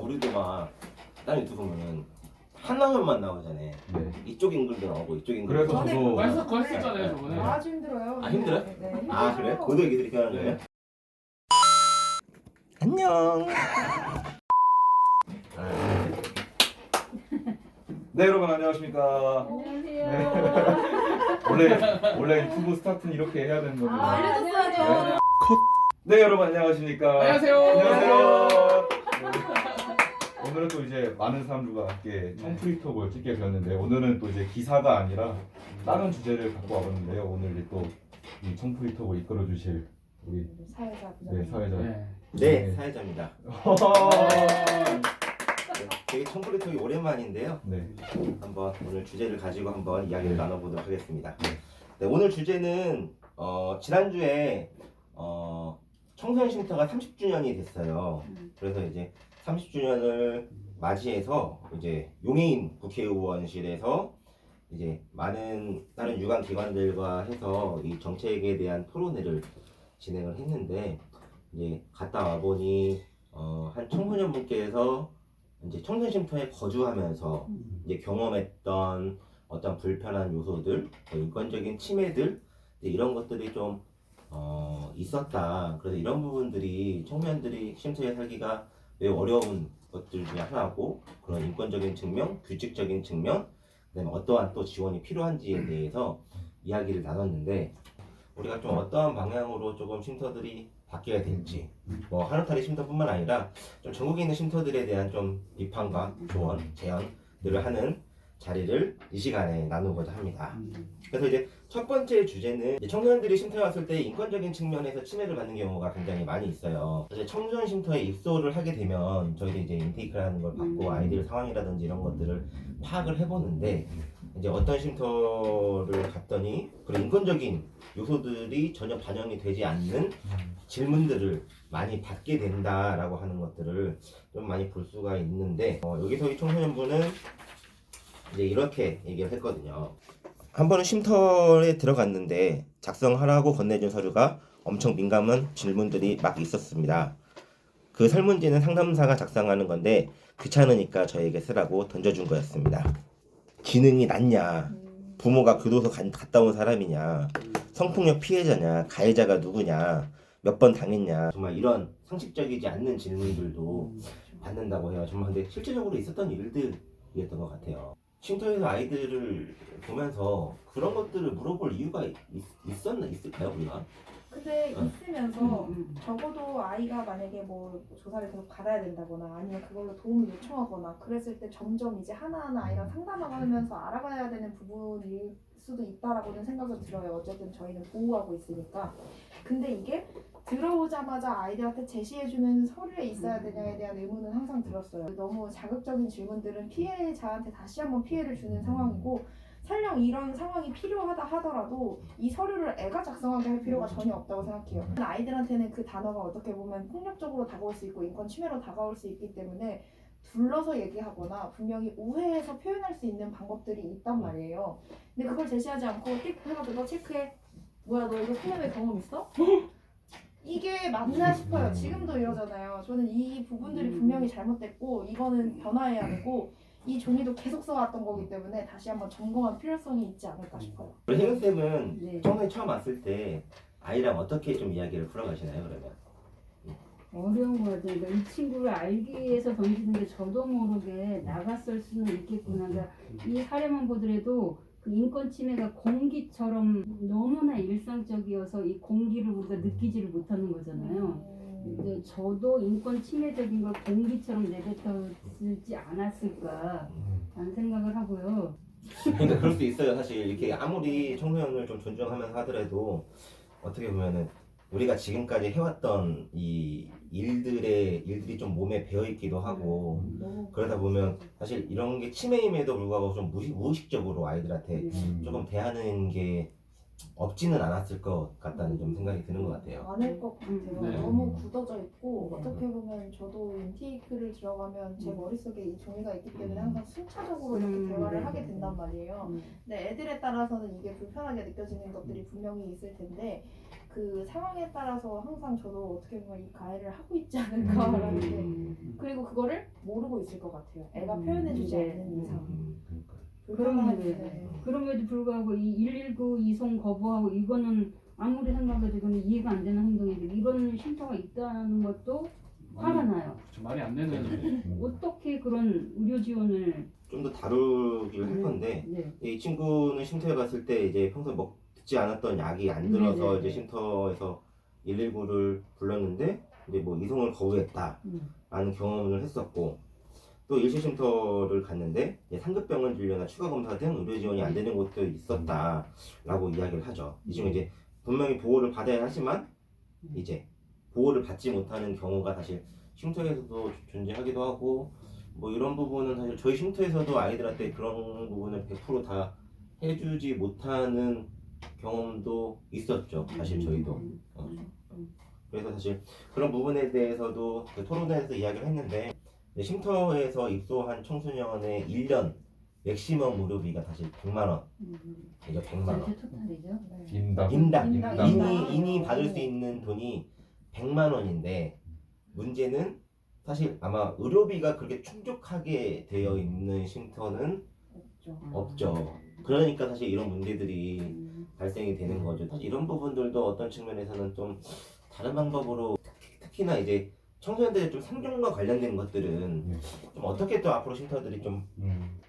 우리도 막 다른 유튜브 보면은 한 화면만 나오잖아요. 네. 이쪽 인글도 나오고 이쪽 인글도 그래서 나오고. 저도 벌써 거 했었잖아요 네. 저번에. 아주 힘들어요. 아, 힘들어요? 네, 힘들어요. 아 그래? 고도 얘기들 이렇게 하는 거예요? 네. 안녕. 네 여러분 안녕하십니까. 안녕하세요. 원래 유튜브 스타트는 이렇게 해야 되는 거죠. 아, 알려줬어야죠. 네 여러분 안녕하십니까. 안녕하세요. 안녕하세요. 네. 오늘은 또 이제 많은 사람들과 함께 청프리톡을 찍게 되었는데 오늘은 또 이제 기사가 아니라 다른 주제를 갖고 와봤는데요. 오늘 이제 또 이 청프리톡을 이끌어 주실 우리 사회자. 사회자. 네. 네 사회자입니다. 되게 청프리톡이 오랜만인데요. 네. 한번 오늘 주제를 가지고 한번 이야기를 나눠보도록 하겠습니다. 네, 오늘 주제는 지난주에 청소년 쉼터가 30주년이 됐어요. 그래서 이제 30주년을 맞이해서 이제 용해인 국회의원실에서 이제 많은 다른 유관 기관들과 해서 이 정책에 대한 토론회를 진행을 했는데 이제 갔다 와 보니 한 청소년분께서 이제 청소년 쉼터에 거주하면서 이제 경험했던 어떤 불편한 요소들, 인권적인 침해들 이런 것들이 좀 있었다. 그래서 이런 부분들이 청소년들이 쉼터에 살기가 매우 어려운 것들 중에 하나고 그런 인권적인 측면, 규칙적인 측면, 그다음에 어떠한 또 지원이 필요한지에 대해서 이야기를 나눴는데 우리가 좀 어떠한 방향으로 조금 쉼터들이 바뀌어야 될지 뭐 한우타리 쉼터뿐만 아니라 좀 전국에 있는 쉼터들에 대한 좀 비판과 조언, 제언들을 하는 자리를 이 시간에 나누고자 합니다. 그래서 이제 첫 번째 주제는 이제 청소년들이 쉼터에 왔을 때 인권적인 측면에서 침해를 받는 경우가 굉장히 많이 있어요. 이제 청소년 쉼터에 입소를 하게 되면 저희도 이제 인테이크라는 걸 받고 아이들 상황이라든지 이런 것들을 파악을 해보는데 이제 어떤 쉼터를 갔더니 그런 인권적인 요소들이 전혀 반영이 되지 않는 질문들을 많이 받게 된다라고 하는 것들을 좀 많이 볼 수가 있는데 여기서 이 청소년분은 이제 이렇게 얘기를 했거든요. 한 번은 쉼터에 들어갔는데 작성하라고 건네준 서류가 엄청 민감한 질문들이 막 있었습니다. 그 설문지는 상담사가 작성하는 건데 귀찮으니까 저에게 쓰라고 던져준 거였습니다. 기능이 낮냐, 부모가 교도소 갔다 온 사람이냐, 성폭력 피해자냐, 가해자가 누구냐, 몇 번 당했냐, 정말 이런 상식적이지 않는 질문들도 받는다고 해요. 정말 근데 실제적으로 있었던 일들이었던 것 같아요. 쉼터에서 아이들을 보면서 그런 것들을 물어볼 이유가 있을까요, 우리가? 근데 있으면서 적어도 아이가 만약에 뭐 조사를 계속 받아야 된다거나 아니면 그걸로 도움을 요청하거나 그랬을 때 점점 이제 하나하나 아이랑 상담하면서 알아가야 되는 부분일 수도 있다라고는 생각은 들어요. 어쨌든 저희는 보호하고 있으니까. 근데 이게 들어오자마자 아이들한테 제시해주는 서류에 있어야 되냐에 대한 의문은 항상 들었어요. 너무 자극적인 질문들은 피해자한테 다시 한번 피해를 주는 상황이고 설령 이런 상황이 필요하다 하더라도 이 서류를 애가 작성하게 할 필요가 전혀 없다고 생각해요. 아이들한테는 그 단어가 어떻게 보면 폭력적으로 다가올 수 있고 인권 침해로 다가올 수 있기 때문에 둘러서 얘기하거나 분명히 우회해서 표현할 수 있는 방법들이 있단 말이에요. 근데 그걸 제시하지 않고 띡 해가지고 너 체크해. 뭐야 너 이거 폭력의 경험 있어? 이게 맞나 싶어요. 지금도 이러잖아요. 저는 이 부분들이 분명히 잘못됐고 이거는 변화해야 되고 이 종이도 계속 써왔던 거기 때문에 다시 한번 점검할 필요성이 있지 않을까 싶어요. 우리 혜은쌤은 네. 처음에 처음 왔을 때 아이랑 어떻게 좀 이야기를 풀어가시나요, 그러면? 어려운 거 같아요. 그러니까 이 친구를 알기 위해서 던지는 게 저도 모르게 나갔을 수는 있겠구나. 그러니까 이 사례만 보더라도 그 인권 침해가 공기처럼 너무나 일상적이어서 이 공기를 우리가 느끼지를 못하는 거잖아요. 근데 저도 인권 침해적인 걸 공기처럼 내뱉었지 않았을까 라는 생각을 하고요. 그러니까 그럴 수 있어요. 사실 이렇게 아무리 청소년을 좀 존중하면서 하더라도 어떻게 보면은 우리가 지금까지 해왔던 이 일들이 좀 몸에 배어있기도 하고 그러다 보면 사실 이런 게 침해임에도 불구하고 좀 무의식적으로 아이들한테 조금 대하는 게 없지는 않았을 것 같다는 좀 생각이 드는 것 같아요. 많을 것 같아요. 네. 너무 굳어져 있고 네. 어떻게 보면 저도 인테이크를 들어가면 제 머릿속에 이 종이가 있기 때문에 항상 순차적으로 이렇게 대화를 하게 된단 말이에요. 근데 애들에 따라서는 이게 불편하게 느껴지는 것들이 분명히 있을 텐데 그 상황에 따라서 항상 저도 어떻게 보면 이 가해를 하고 있지 않을까라는 게 그리고 그거를 모르고 있을 것 같아요. 애가 표현해주지 네. 않는 이상. 그러니까. 불편하게. 그럼에도 불구하고 이 119 이송 거부하고 이거는 아무리 생각해도 이거는 이해가 안 되는 행동인데 이런 쉼터가 있다는 것도 화가 나요. 그쵸, 말이 안 되는 어떻게 그런 의료 지원을 좀 더 다루기를 할 건데 네. 이 친구는 쉼터에 갔을 때 이제 평소에 듣지 않았던 약이 안 들어서 네네. 이제 쉼터에서 119를 불렀는데 이제 뭐 이송을 거부했다라는 경험을 했었고 또 일시 쉼터를 갔는데 이제 상급병원 진료나 추가 검사 등 의료 지원이 안 되는 곳도 있었다라고 이야기를 하죠. 이 중에 이제 분명히 보호를 받아야 하지만 이제 보호를 받지 못하는 경우가 사실 쉼터에서도 존재하기도 하고 뭐 이런 부분은 사실 저희 쉼터에서도 아이들한테 그런 부분을 100%다 해주지 못하는 경험도 있었죠. 사실 저희도. 그래서 사실 그런 부분에 대해서도 그 토론회에서 이야기를 했는데 쉼터에서 입소한 청소년의 1년 맥시멈 무료비가 사실 100만 원. 이거 100만 원. 전체 토탈이죠. 인당. 인당. 인당. 인이 받을 수 있는 돈이 100만 원인데 문제는 사실 아마 의료비가 그렇게 충족하게 되어 있는 쉼터는 없죠. 그러니까 사실 이런 문제들이 발생이 되는 거죠. 사실 이런 부분들도 어떤 측면에서는 좀 다른 방법으로 특히나 이제 청소년들의 좀 생존과 관련된 것들은 좀 어떻게 또 앞으로 쉼터들이 좀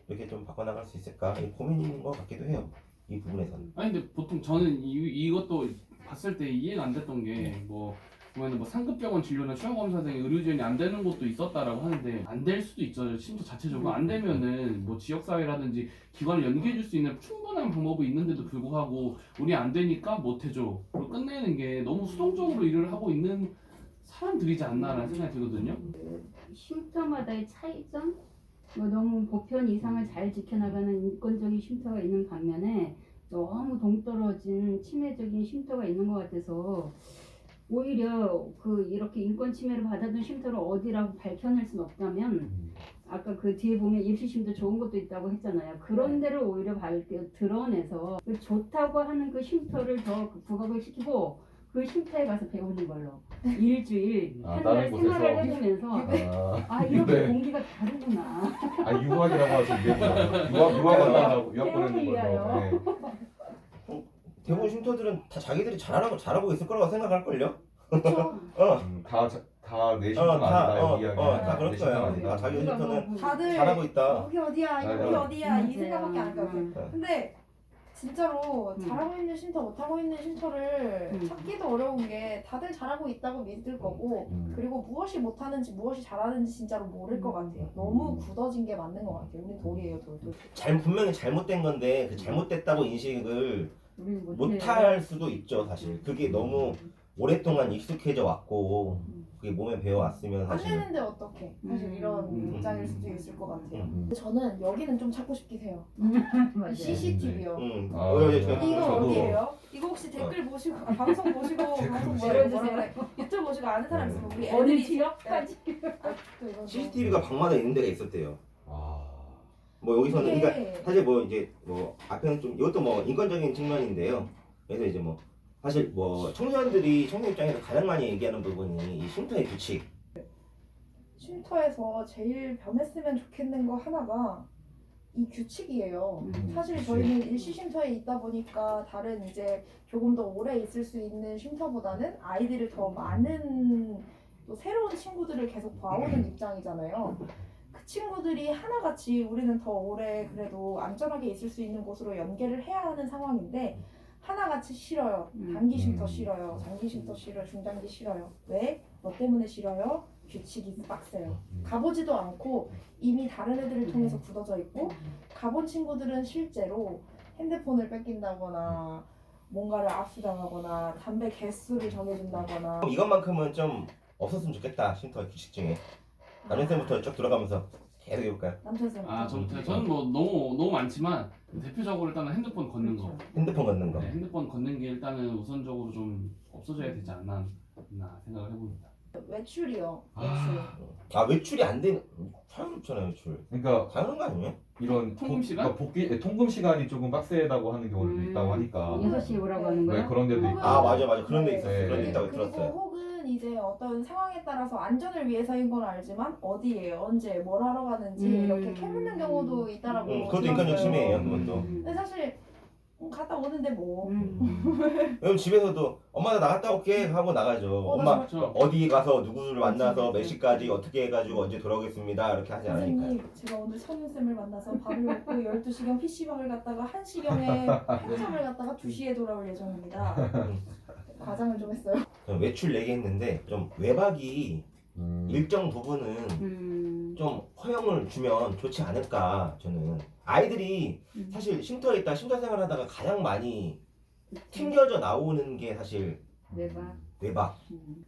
이렇게 좀 바꿔나갈 수 있을까 이 고민인 것 같기도 해요. 이 부분에서는. 아니 근데 보통 저는 이것도 봤을 때 이해가 안 됐던 게 뭐 보면은 뭐 상급병원 진료나 추가 검사 등 의료 지원이 안 되는 곳도 있었다라고 하는데 안 될 수도 있죠. 심지어 자체적으로 안 되면은 뭐 지역 사회라든지 기관을 연계해 줄 수 있는 충분한 방법이 있는데도 불구하고 우리 안 되니까 못 해줘. 그리고 끝내는 게 너무 수동적으로 일을 하고 있는 사람들이지 않나라는 생각이 들거든요. 쉼터마다의 차이점, 뭐 너무 보편 이상을 잘 지켜나가는 인권적인 쉼터가 있는 반면에 너무 동떨어진 침해적인 쉼터가 있는 것 같아서 오히려 그 이렇게 인권 침해를 받아둔 쉼터를 어디라고 밝혀낼 수는 없다면 아까 그 뒤에 보면 일시 쉼터 좋은 것도 있다고 했잖아요. 그런 데를 오히려 드러내서 그 좋다고 하는 그 쉼터를 더 부각을 시키고 그 쉼터에 가서 배우는 걸로 일주일 아, 한 다른 달 곳에서? 생활을 해보면서 아 이렇게 네. 공기가 다르구나. 아 유학이라고 하시는데 유학 간다고 유학 보내는 배움을 위하여. 거죠. 대부분 쉼터들은 다 자기들이 잘하고 있을 거라고 생각할걸요? 그렇죠. 다내 쉼터가 아니다 이 이야기야. 다 그럴 내 쉼터가 거야. 아니다. 다 자기 쉼터는 다들 잘하고 있다. 여기 어디야, 여기 맞아. 어디야 이 생각밖에 안 할 것 같아요. 네. 근데 진짜로 잘하고 있는 쉼터, 못하고 있는 쉼터를 찾기도 어려운 게 다들 잘하고 있다고 믿을 거고 그리고 무엇이 못하는지 무엇이 잘하는지 진짜로 모를 것 같아요. 너무 굳어진 게 맞는 것 같아요. 우린 돌이에요, 돌. 분명히 잘못된 건데 그 잘못됐다고 인식을 우리는 못할 수도 있죠. 사실 그게 너무 오랫동안 익숙해져 왔고 그게 몸에 배어 왔으면 안 사실 되는데 어떡해. 사실 이런 입장일 수도 있을 것 같아요. 근데 저는 여기는 좀 찾고 싶긴 해요. 맞아요. CCTV요. 아, 이거 저도- 어디예요? 이거 혹시 댓글 보시고 방송 보시고 방송 뭐라 그래? 유튜브 보시고 아는 사람 있으면 우리 어느 애들이 지역까지 또 이거 CCTV가 방마다 있는 데가 있었대요. 아, 뭐 여기서는 이게- 그러니까 사실 뭐 이제 뭐 앞에는 좀 이것도 뭐 인권적인 측면인데요. 그래서 이제 뭐 사실 뭐 청소년 입장에서 가장 많이 얘기하는 부분이 이 쉼터의 규칙. 쉼터에서 제일 변했으면 좋겠는 거 하나가 이 규칙이에요. 사실 저희는 일시 쉼터에 있다 보니까 다른 이제 조금 더 오래 있을 수 있는 쉼터보다는 아이들을 더 많은 또 새로운 친구들을 계속 봐오는 입장이잖아요. 그 친구들이 하나같이 우리는 더 오래 그래도 안전하게 있을 수 있는 곳으로 연계를 해야 하는 상황인데 하나같이 싫어요. 단기 쉼터 싫어요. 장기 쉼터 싫어요. 중장기 싫어요. 왜? 뭐 때문에 싫어요? 규칙이 빡세요. 가보지도 않고 이미 다른 애들을 통해서 굳어져 있고 가본 친구들은 실제로 핸드폰을 뺏긴다거나 뭔가를 압수당하거나 담배 개수를 정해준다거나 이것만큼은 좀 없었으면 좋겠다. 쉼터 규칙 중에. 남현쌤부터 쭉 들어가면서 계속 해볼까요? 남편생 저는 뭐 너무 많지만 대표적으로 일단은 핸드폰 걷는 거. 핸드폰 걷는 거. 네, 핸드폰 걷는 게 일단은 우선적으로 좀 없어져야 되지 않나 생각을 해봅니다. 외출이요. 아 외출이 안 되는 자유롭잖아요 외출. 그러니까 당연한 거 아니에요? 이런 통금 시간? 통금 시간이 조금 빡세다고 하는 경우도 있다고 하니까 6시에 오라고 하는 네, 거야? 그런 데도 있고 아 맞아 그런 데 있었어. 네. 그런 데 있다고 그리고 들었어요. 혹은 이제 어떤 상황에 따라서 안전을 위해서인 건 알지만 어디에 언제 뭘 하러 가는지 음. 이렇게 캐묻는 경우도 있다라고 그것도 인간적 들었어요. 침해예요, 그것도. 근데 사실 갔다 오는데 뭐 그럼 집에서도 엄마 나 나갔다 올게 하고 나가죠. 나 엄마 그렇죠. 어디 가서 누구를 만나서 몇 그치. 시까지 어떻게 해가지고 언제 돌아오겠습니다 이렇게 하지 않으니까요. 선생님 제가 오늘 선생님을 만나서 밥을 먹고 12시경 PC방을 갔다가 1시경에 편의점을 갔다가 2시에 돌아올 예정입니다. 과장을 좀 했어요. 저는 외출 얘기했는데 좀 외박이 일정 부분은 음. 좀 허용을 주면 좋지 않을까. 저는 아이들이 사실 쉼터에 있다 쉼터 생활하다가 가장 많이 튕겨져 나오는 게 사실 외박. 외박.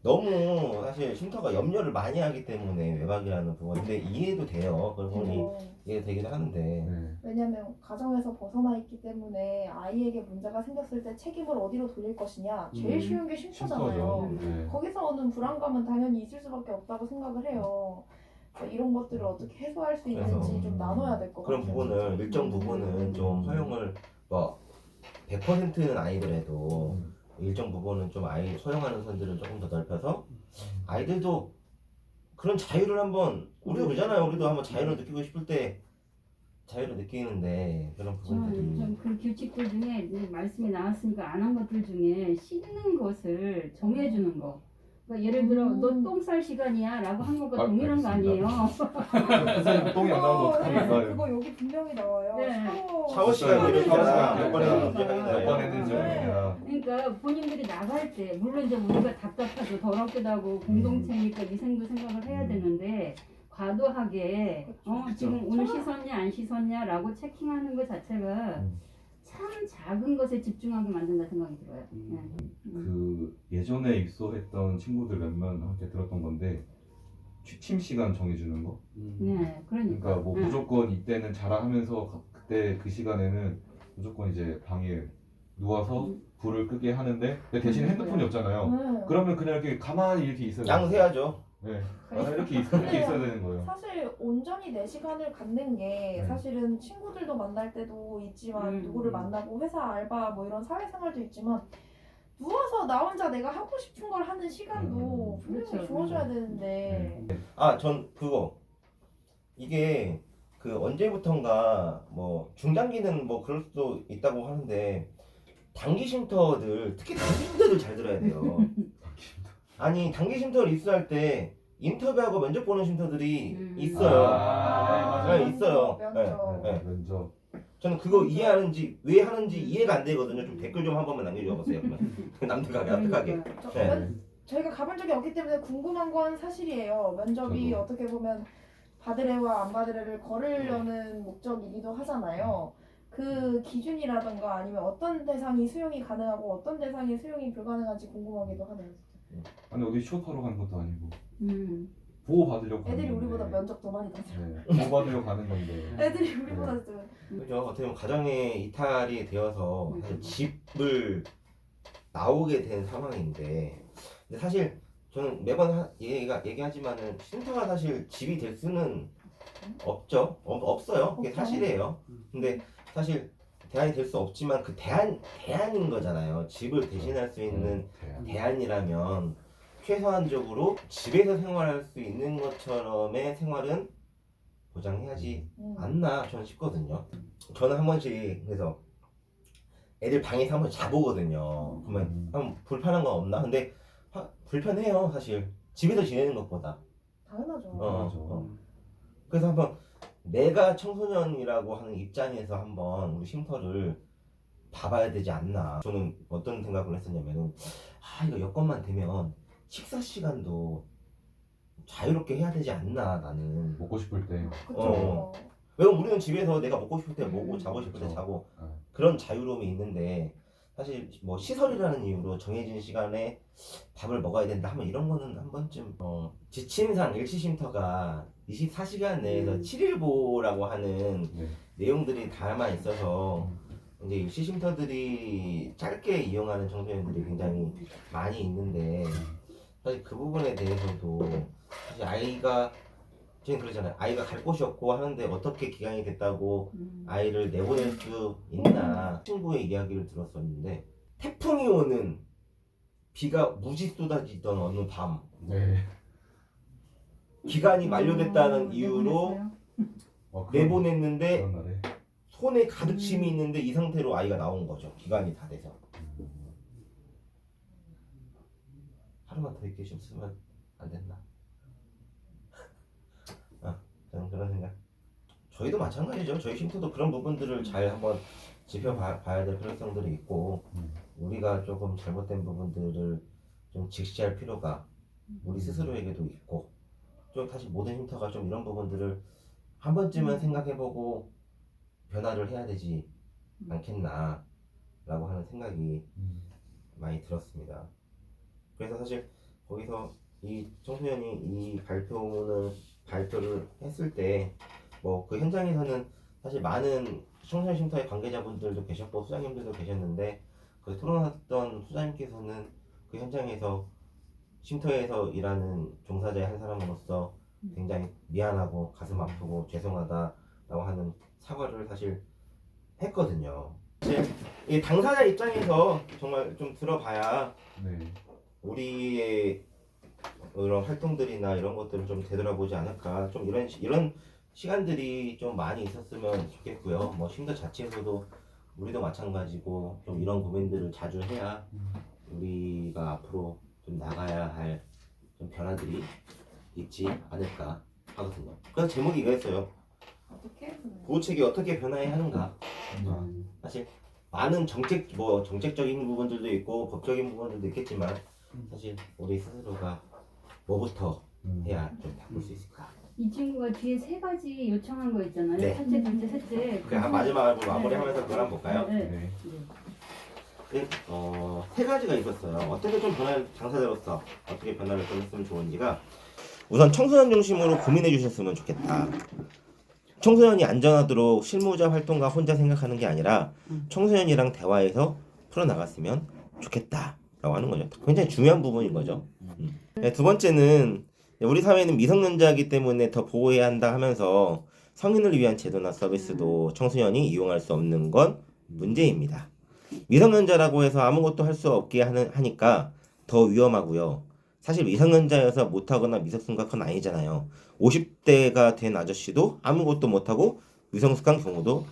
너무 사실 쉼터가 염려를 많이 하기 때문에 외박이라는 부분인데 이해도 돼요. 그런 부분이 그리고 이해되기도 하는데 네. 왜냐면 가정에서 벗어나 있기 때문에 아이에게 문제가 생겼을 때 책임을 어디로 돌릴 것이냐 제일 쉬운 게 쉼터잖아요. 쉼터죠. 네. 거기서 오는 불안감은 당연히 있을 수밖에 없다고 생각을 해요. 그러니까 이런 것들을 어떻게 해소할 수 있는지 그래서 좀 나눠야 될 것 그런 같아요. 부분을 일정 부분은 좀 허용을 뭐 100%는 아니더라도 일정 부분은 좀 아이 허용하는 선들을 조금 더 넓혀서 아이들도 그런 자유를 한번 우리도 그러잖아요. 우리도 한번 자유를 느끼고 싶을 때 자유를 느끼는데 그런 부분들이 좀그 규칙들 중에 이제 말씀이 나왔으니까 안 한 것들 중에 씻는 것을 정해주는 거. 그러니까 예를 들어 너 똥 쌀 시간이야 라고 한 것과 아, 동일한 거 아니에요? 선생님 똥이 안 나오면 어떡합니까? 그거 여기 분명히 나와요. 네. 샤워 시간 이렇게 샤워 있잖아. 시간 몇 번에 몇 문제 몇 확인해요. 번 했는지 네. 모르겠나. 그러니까 본인들이 나갈 때 물론 이제 우리가 답답하고 더럽기도 하고 공동체니까 위생도 생각을 해야 되는데 과도하게 그쵸. 지금 오늘 씻었냐 안 씻었냐라고 체킹하는 것 자체가 참 작은 것에 집중하게 만든다 생각이 들어요. 네. 그 예전에 입소했던 친구들 몇몇한테 들었던 건데 취침 시간 정해주는 거. 네, 그러니까. 그러니까 뭐 네. 무조건 이때는 자라 하면서 그때 그 시간에는 무조건 이제 방에 누워서 불을 끄게 하는데 근데 대신 핸드폰이 없잖아요. 네. 그러면 그냥 이렇게 가만히 이렇게 있어야 돼요. 양세야죠. 네. 이렇게 있어야 되는 거예요. 사실 온전히 내 시간을 갖는 게 네. 사실은 친구들도 만날 때도 있지만 누구를 만나고 회사 알바 뭐 이런 사회생활도 있지만 누워서 나 혼자 내가 하고 싶은 걸 하는 시간도 분명히 그렇죠. 주어줘야 되는데 아, 전 그거 이게 그 언제부턴가 뭐 중장기는 뭐 그럴 수도 있다고 하는데 단기 쉼터들 특히 단기 쉼터들 잘 들어야 돼요. 아니 단기 쉼터를 입수할 때 인터뷰하고 면접 보는 쉼터들이 있어요. 맞아요. 네, 있어요. 면접. 네. 면접. 저는 그거 이해하는지 왜 하는지 이해가 안 되거든요. 좀 댓글 좀 한 번만 남겨줘 보세요. 남들하게 납득하게. 저- 네. 저희가 가본 적이 없기 때문에 궁금한 건 사실이에요. 면접이 저도. 어떻게 보면 받으래와 안 받으래를 거르려는 목적이기도 하잖아요. 그 기준이라던가 아니면 어떤 대상이 수용이 가능하고 어떤 대상이 수용이 불가능한지 궁금하기도 하네요. 아니 어디 쇼타로 가는 것도 아니고 보호 받으려고 가는 애들이 건데. 우리보다 면접 더 많이 다녀. 네. 보호 받으려고 가는 건데. 애들이 우리보다 좀 그죠. 어떻게 보면 가정에 이탈이 되어서 사실 집을 나오게 된 상황인데, 근데 사실 저는 매번 얘기하지만은 쉼터가 사실 집이 될 수는 없죠. 없어요. 그게 없죠. 사실이에요. 근데 사실 대안이 될 수 없지만 그 대안인 거잖아요. 집을 대신할 수 있는 대안이라면 최소한적으로 집에서 생활할 수 있는 것처럼의 생활은 보장해야지 않나 저는 싶거든요. 저는 한 번씩 그래서 애들 방에서 한 번 자보거든요. 그러면 한번 불편한 건 없나? 근데 불편해요 사실 집에서 지내는 것보다. 당연하죠. 그래서 한번 내가 청소년이라고 하는 입장에서 한번 우리 쉼터를 봐봐야 되지 않나. 저는 어떤 생각을 했었냐면은 이거 여건만 되면 식사 시간도 자유롭게 해야 되지 않나 나는. 먹고 싶을 때. 그렇죠. 왜냐면 우리는 집에서 내가 먹고 싶을 때 먹고 자고 싶을 때 그렇죠. 자고 네. 그런 자유로움이 있는데 사실 뭐 시설이라는 이유로 정해진 시간에 밥을 먹어야 된다 하면 이런 거는 한 번쯤 지침상 일시쉼터가 24시간 내에서 7일보라고 하는 네. 내용들이 담아 있어서 이제 일시쉼터들이 짧게 이용하는 청소년들이 굉장히 많이 있는데 사실 그 부분에 대해서도 사실 아이가 지금 그러잖아요. 아이가 갈 곳이 없고 하는데 어떻게 기간이 됐다고 아이를 내보낼 수 있나. 친구의 이야기를 들었었는데 태풍이 오는 비가 무지 쏟아지던 어느 밤 네. 기간이 만료됐다는 이유로 내보냈는데 그런 날에. 손에 가득 침이 있는데 이 상태로 아이가 나온 거죠. 기간이 다 돼서. 하루만 더 있게 좀 쓰면 안 됐나? 저는 그런 생각. 저희도 마찬가지죠. 저희 쉼터도 그런 부분들을 잘 한번 짚어봐야 될 필요성들이 있고 우리가 조금 잘못된 부분들을 좀 직시할 필요가 우리 스스로에게도 있고 좀 사실 모든 쉼터가 좀 이런 부분들을 한 번쯤은 생각해보고 변화를 해야 되지 않겠나 라고 하는 생각이 많이 들었습니다. 그래서 사실 거기서 이 청소년이 이 발표를 했을 때 뭐 그 현장에서는 사실 많은 청소년 쉼터의 관계자분들도 계셨고 수장님들도 계셨는데 그 토론했던 수장님께서는 그 현장에서 쉼터에서 일하는 종사자의 한 사람으로서 굉장히 미안하고 가슴 아프고 죄송하다라고 하는 사과를 사실 했거든요. 사실 이 당사자 입장에서 정말 좀 들어봐야 네. 우리의 이런 활동들이나 이런 것들을 좀 되돌아보지 않을까. 좀 이런 시간들이 좀 많이 있었으면 좋겠고요. 뭐 쉼터 자체에서도 우리도 마찬가지고 좀 이런 고민들을 자주 해야 우리가 앞으로 좀 나가야 할 좀 변화들이 있지 않을까 하거든요. 그래서 제목이 이거였어요. 어떻게? 보호책이 어떻게 변화해야 하는가. 사실 많은 정책적인 부분들도 있고 법적인 부분들도 있겠지만 사실 우리 스스로가 뭐부터 해야 좀 바꿀 수 있을까. 이 친구가 뒤에 3가지 요청한 거 있잖아요. 네. 첫째, 둘째, 셋째. 그 마지막으로 마무리하면서 그걸 한번 볼까요? 네. 네. 네. 세 가지가 있었어요. 어떻게 좀 당사자로서 어떻게 변화를 좀 했으면 좋은지가 우선 청소년 중심으로 고민해 주셨으면 좋겠다. 청소년이 안전하도록 실무자 활동가 혼자 생각하는 게 아니라 청소년이랑 대화해서 풀어나갔으면 좋겠다라고 하는 거죠. 굉장히 중요한 부분인 거죠. 네, 두 번째는 우리 사회는 미성년자이기 때문에 더 보호해야 한다 하면서 성인을 위한 제도나 서비스도 청소년이 이용할 수 없는 건 문제입니다. 미성년자라고 해서 아무것도 할 수 없게 하니까 더 위험하고요. 사실 미성년자여서 못하거나 미성숙한 건 아니잖아요. 50대가 된 아저씨도 아무것도 못하고 미성숙한 경우도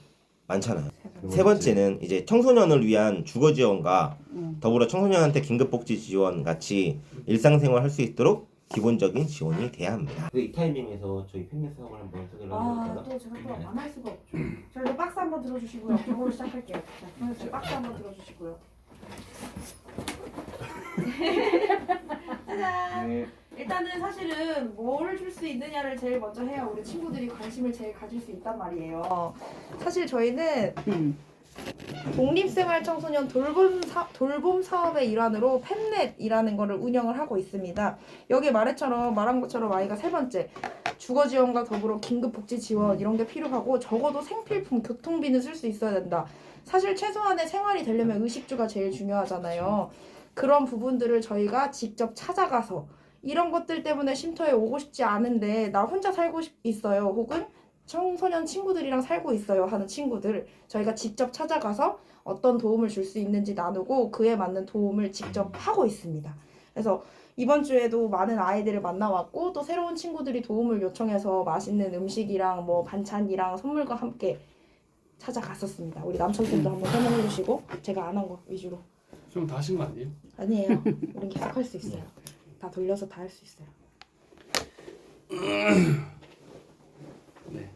많잖아요. 세 번째는 이제 청소년을 위한 주거 지원과 더불어 청소년한테 긴급복지 지원 같이 일상생활 할 수 있도록 기본적인 지원이 돼야 합니다. 이 타이밍에서 저희 팬미 사업을 한번 소개를 해볼까요? 또 제가 또 안 할 수가 없죠. 자, 이거 박스 한번 들어주시고요. 저걸로 시작할게요. 자, 박스 한번 들어주시고요. 짜잔! 네. 일단은 사실은 뭐를 줄 수 있느냐를 제일 먼저 해야 우리 친구들이 관심을 제일 가질 수 있단 말이에요. 사실 저희는 독립생활청소년 돌봄 사업의 일환으로 팹넷이라는 거를 운영을 하고 있습니다. 여기 말한 것처럼 아이가 세 번째 주거 지원과 더불어 긴급복지 지원 이런 게 필요하고 적어도 생필품 교통비는 쓸 수 있어야 된다. 사실 최소한의 생활이 되려면 의식주가 제일 중요하잖아요. 그런 부분들을 저희가 직접 찾아가서 이런 것들 때문에 쉼터에 오고 싶지 않은데 나 혼자 살고 있어요. 혹은 청소년 친구들이랑 살고 있어요 하는 친구들 저희가 직접 찾아가서 어떤 도움을 줄 수 있는지 나누고 그에 맞는 도움을 직접 하고 있습니다. 그래서 이번 주에도 많은 아이들을 만나왔고 또 새로운 친구들이 도움을 요청해서 맛있는 음식이랑 뭐 반찬이랑 선물과 함께 찾아갔었습니다. 우리 남천쌤도 한번 설명해 주시고 제가 안 한 거 위주로. 좀 다 하신 거 아니에요? 아니에요. 우린 계속 할 수 있어요. 다 돌려서 다 할 수 있어요. 네.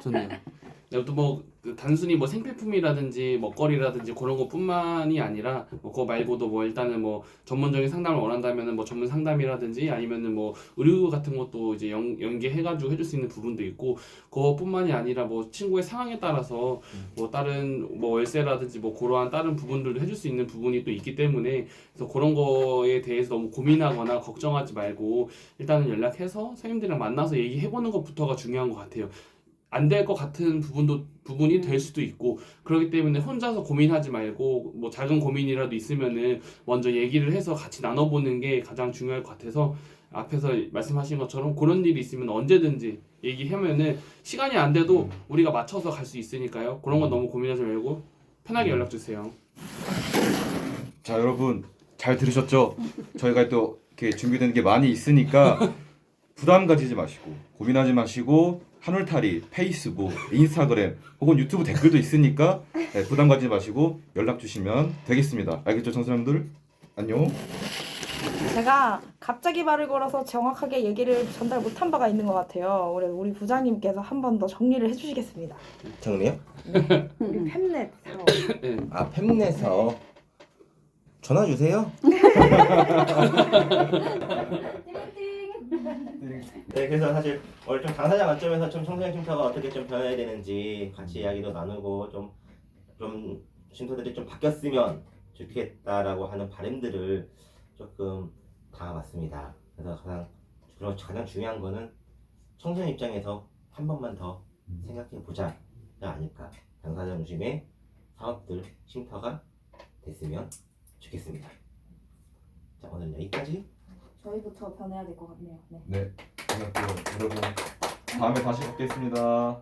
좋네요. 또 뭐 단순히 뭐 생필품이라든지 먹거리라든지 그런 것뿐만이 아니라 뭐 그거 말고도 뭐 일단은 뭐 전문적인 상담을 원한다면은 뭐 전문 상담이라든지 아니면은 뭐 의료 같은 것도 이제 연계해가지고 해줄 수 있는 부분도 있고 그것뿐만이 아니라 뭐 친구의 상황에 따라서 뭐 다른 뭐 월세라든지 뭐 그러한 다른 부분들도 해줄 수 있는 부분이 또 있기 때문에 그래서 그런 거에 대해서 너무 고민하거나 걱정하지 말고 일단은 연락해서 선생님들이랑 만나서 얘기해보는 것부터가 중요한 것 같아요. 안 될 것 같은 부분이 될 수도 있고 그렇기 때문에 혼자서 고민하지 말고 뭐 작은 고민이라도 있으면은 먼저 얘기를 해서 같이 나눠보는 게 가장 중요할 것 같아서 앞에서 말씀하신 것처럼 그런 일이 있으면 언제든지 얘기하면은 시간이 안 돼도 우리가 맞춰서 갈 수 있으니까요. 그런 건 너무 고민하지 말고 편하게 연락 주세요. 자 여러분 잘 들으셨죠? 저희가 또 이렇게 준비된 게 많이 있으니까 부담 가지지 마시고 고민하지 마시고 한울타리, 페이스북, 인스타그램 혹은 유튜브 댓글도 있으니까 네, 부담 가지지 마시고 연락 주시면 되겠습니다. 알겠죠 청소년들? 안녕. 제가 갑자기 말을 걸어서 정확하게 얘기를 전달 못한 바가 있는 것 같아요. 우리 부장님께서 한 번 더 정리를 해주시겠습니다. 정리요? 우리 팸넷 사업. 아 팸넷 사업. 전화 주세요. 네, 그래서 사실 오늘 좀 당사자 관점에서 좀 청소년 쉼터가 어떻게 좀 변해야 되는지 같이 이야기도 나누고 좀 쉼터들이 좀 바뀌었으면 좋겠다라고 하는 바람들을 조금 담아봤습니다. 그래서 가장 중요한 거는 청소년 입장에서 한 번만 더 생각해 보자가 아닐까. 당사자 중심의 사업들 쉼터가 됐으면 좋겠습니다. 자, 오늘 여기까지. 저희부터 변해야 될 것 같네요. 네. 네. 그럼 또 여러분 다음에 다시 뵙겠습니다.